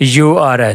URL،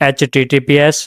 HTTPS،